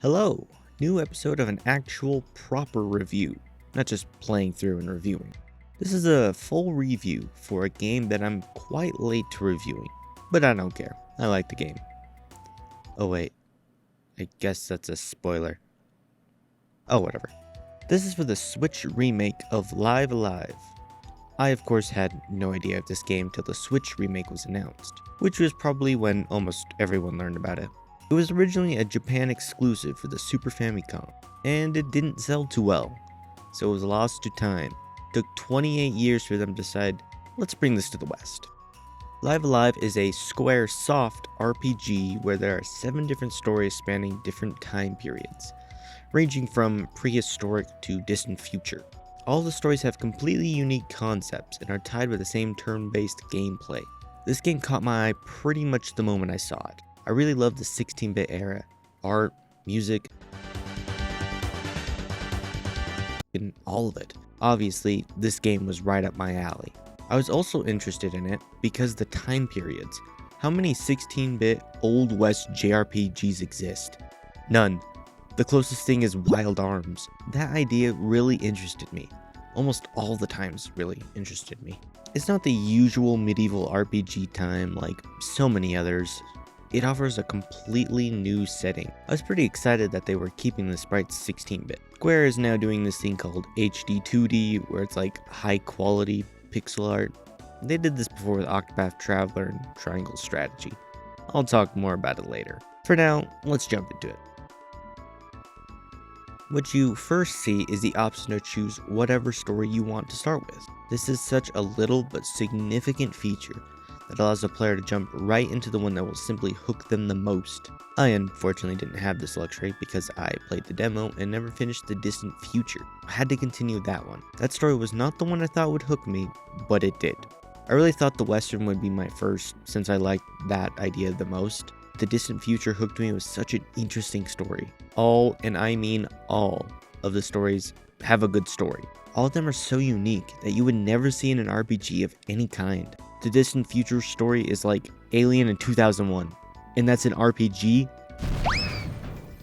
Hello! New episode of an actual proper review, not just playing through and reviewing. This is a full review for a game that I'm quite late to reviewing, but I don't care. I like the game. Oh wait, I guess that's a spoiler. Oh, whatever. This is for the Switch remake of Live Alive. I of course had no idea of this game till the Switch remake was announced, which was probably when almost everyone learned about it. It was originally a Japan exclusive for the Super Famicom, and it didn't sell too well, so it was lost to time. It took 28 years for them to decide, let's bring this to the West. Live Alive is a Squaresoft RPG where there are 7 different stories spanning different time periods, ranging from prehistoric to distant future. All the stories have completely unique concepts and are tied with the same turn-based gameplay. This game caught my eye pretty much the moment I saw it. I really loved the 16-bit era, art, music, and all of it. Obviously, this game was right up my alley. I was also interested in it because the time periods. How many 16-bit Old West JRPGs exist? None. The closest thing is Wild Arms. That idea really interested me. Almost all the times really interested me. It's not the usual medieval RPG time like so many others. It offers a completely new setting. I was pretty excited that they were keeping the sprites 16-bit. Square is now doing this thing called HD 2D, where it's like high quality pixel art. They did this before with Octopath Traveler and Triangle Strategy. I'll talk more about it later. For now, let's jump into it. What you first see is the option to choose whatever story you want to start with. This is such a little but significant feature that allows the player to jump right into the one that will simply hook them the most. I unfortunately didn't have this luxury because I played the demo and never finished the distant future. I had to continue that one. That story was not the one I thought would hook me, but it did. I really thought the Western would be my first since I liked that idea the most. The distant future hooked me with such an interesting story. All, and I mean all, of the stories have a good story. All of them are so unique that you would never see in an RPG of any kind. The distant future story is like Alien in 2001, and that's an RPG?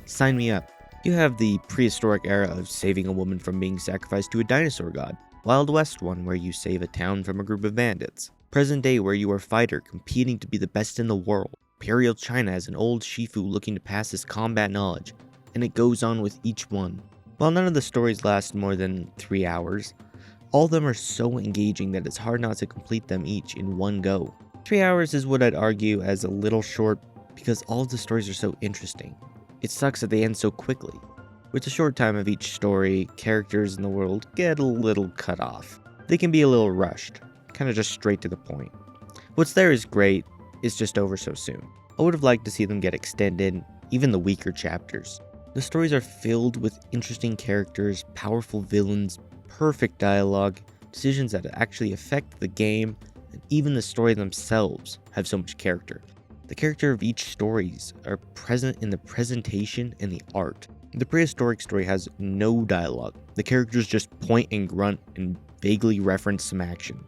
Sign me up. You have the prehistoric era of saving a woman from being sacrificed to a dinosaur god. Wild West one where you save a town from a group of bandits. Present day where you are a fighter competing to be the best in the world. Imperial China as an old Shifu looking to pass his combat knowledge, and it goes on with each one. While none of the stories last more than 3 hours, all of them are so engaging that it's hard not to complete them each in one go. 3 hours is what I'd argue as a little short because all of the stories are so interesting. It sucks that they end so quickly. With the short time of each story, characters in the world get a little cut off. They can be a little rushed, kind of just straight to the point. What's there is great, it's just over so soon. I would have liked to see them get extended, even the weaker chapters. The stories are filled with interesting characters, powerful villains, perfect dialogue, decisions that actually affect the game, and even the story themselves have so much character. The character of each stories are present in the presentation and the art. The prehistoric story has no dialogue. The characters just point and grunt and vaguely reference some action.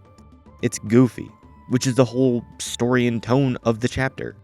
It's goofy, which is the whole story and tone of the chapter.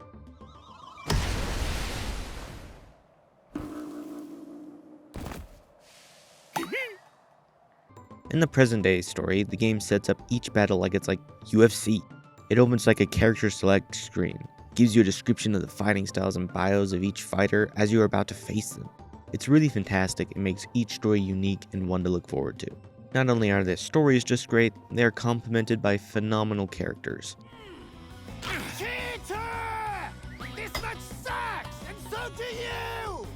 In the present day story, the game sets up each battle like it's like UFC. It opens like a character select screen, gives you a description of the fighting styles and bios of each fighter as you are about to face them. It's really fantastic and makes each story unique and one to look forward to. Not only are their stories just great, they are complemented by phenomenal characters. Cheater! This match sucks, and so do you!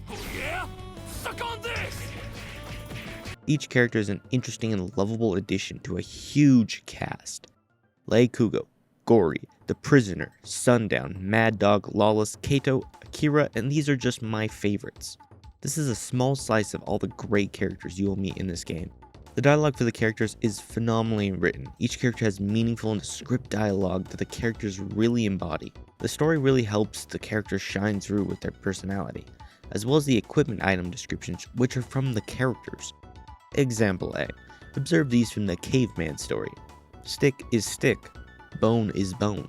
Oh yeah? Suck on this! Each character is an interesting and lovable addition to a huge cast. Lei Kugo, Gory, The Prisoner, Sundown, Mad Dog, Lawless, Kato, Akira, and these are just my favorites. This is a small slice of all the great characters you will meet in this game. The dialogue for the characters is phenomenally written. Each character has meaningful and script dialogue that the characters really embody. The story really helps the characters shine through with their personality, as well as the equipment item descriptions, which are from the characters. Example A. Observe these from the caveman story. Stick is stick, bone is bone.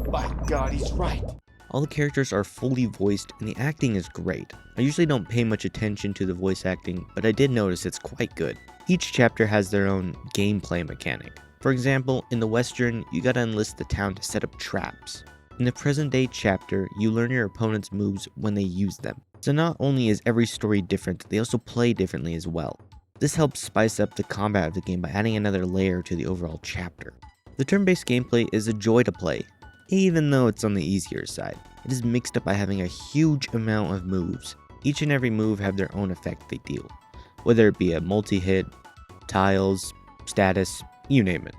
By God, he's right. All the characters are fully voiced and the acting is great. I usually don't pay much attention to the voice acting, but I did notice it's quite good. Each chapter has their own gameplay mechanic. For example, in the Western, you gotta enlist the town to set up traps. In the present day chapter, you learn your opponent's moves when they use them. So not only is every story different, they also play differently as well. This helps spice up the combat of the game by adding another layer to the overall chapter. The turn-based gameplay is a joy to play, even though it's on the easier side. It is mixed up by having a huge amount of moves. Each and every move have their own effect they deal, whether it be a multi-hit, tiles, status, you name it.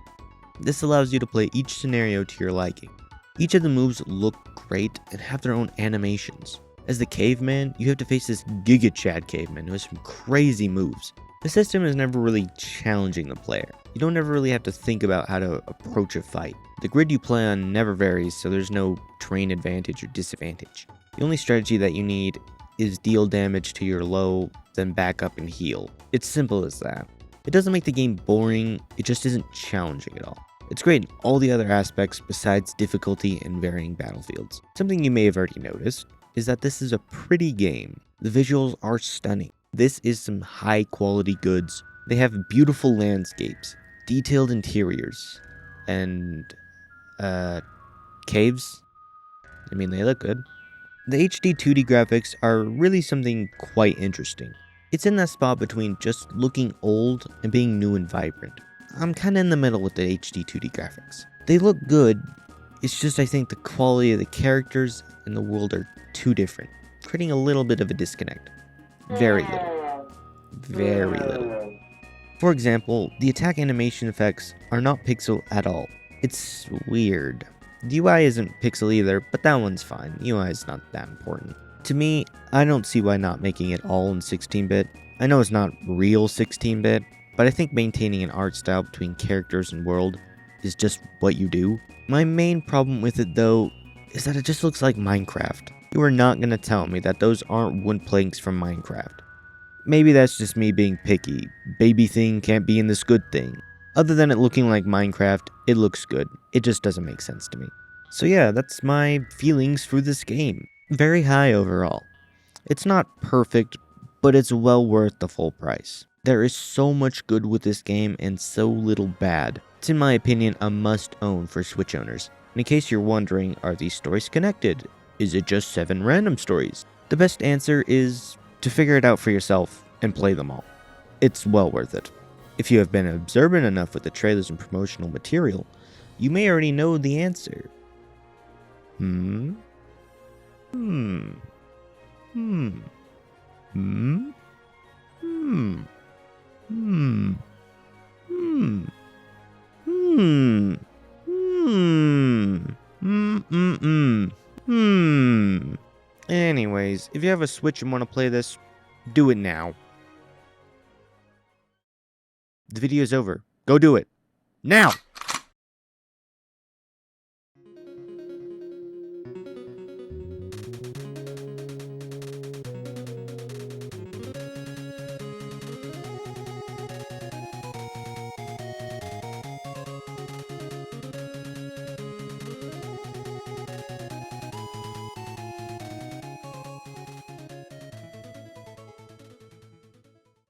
This allows you to play each scenario to your liking. Each of the moves look great and have their own animations. As the caveman, you have to face this Giga Chad caveman who has some crazy moves. The system is never really challenging the player. You don't ever really have to think about how to approach a fight. The grid you play on never varies, so there's no terrain advantage or disadvantage. The only strategy that you need is deal damage to your low, then back up and heal. It's simple as that. It doesn't make the game boring, it just isn't challenging at all. It's great in all the other aspects besides difficulty and varying battlefields. Something you may have already noticed is that this is a pretty game. The visuals are stunning. This is some high quality goods. They have beautiful landscapes, detailed interiors, and caves. I mean, they look good. The HD 2D graphics are really something quite interesting. It's in that spot between just looking old and being new and vibrant. I'm kinda in the middle with the HD 2D graphics. They look good, it's just I think the quality of the characters and the world are too different, creating a little bit of a disconnect. Very little. Very little. For example, the attack animation effects are not pixel at all. It's weird. The UI isn't pixel either, but that one's fine. UI is not that important. To me, I don't see why not making it all in 16-bit. I know it's not real 16-bit, but I think maintaining an art style between characters and world is just what you do. My main problem with it though, is that it just looks like Minecraft. You are not gonna tell me that those aren't wood planks from Minecraft. Maybe that's just me being picky. Baby thing can't be in this good thing. Other than it looking like Minecraft, it looks good. It just doesn't make sense to me. So yeah, that's my feelings for this game. Very high overall. It's not perfect, but it's well worth the full price. There is so much good with this game and so little bad. It's in my opinion a must own for Switch owners. And in case you're wondering, are these stories connected? Is it just 7 random stories? The best answer is to figure it out for yourself and play them all. It's well worth it. If you have been observant enough with the trailers and promotional material, you may already know the answer. Anyways, if you have a Switch and want to play this, do it now. The video's over. Go do it. Now!